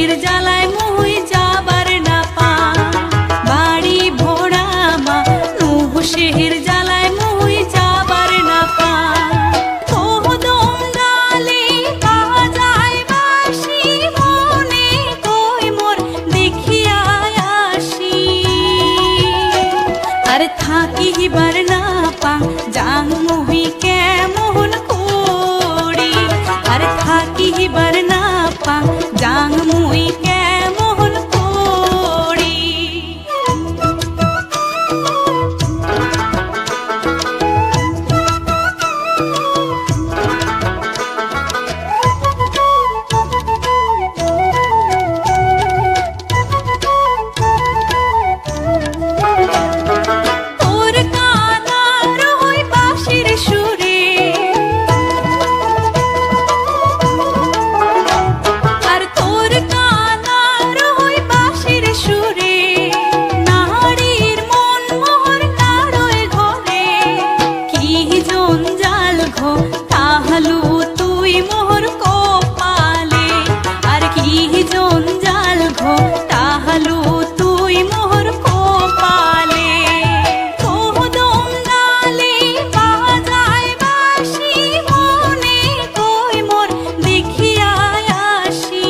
শেহের জ্বালায় মুই যাবার না পা বাড়ি ভোড়া মা নুহ শেহের জ্বালায় মুই যাবার না পা কোহদম ডালে বাজায় বাঁশি মনে কই মোর দেখিয়া আসি আর থাকিবার না পা জাং মুই কেমন করি আর থাকিবার না পা জাং মুই কেমন করি তোর কানার ওই বাঁশির সুরে আর তোর কানার ওই বাঁশির সুরে নারীর মন মোর নাড়য় ঘরে কি জঞ্জাল ঘো তাহলু তুই মোর কপালে আর কি জঞ্জাল ঘো তাহলু তুই মোর কপালে কোহদম ডালে বাজায় বাঁশি মনে কই মোর দেখিয়া আসি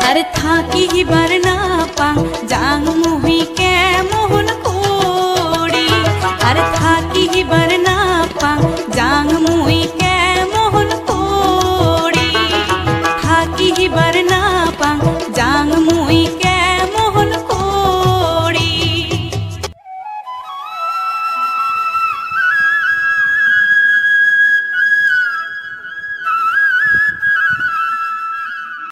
আর থাকিবার না পা জাং মুই কেমন করি আর থাকিবার না পা জাং মুই কেমন করি থাকিবার না পা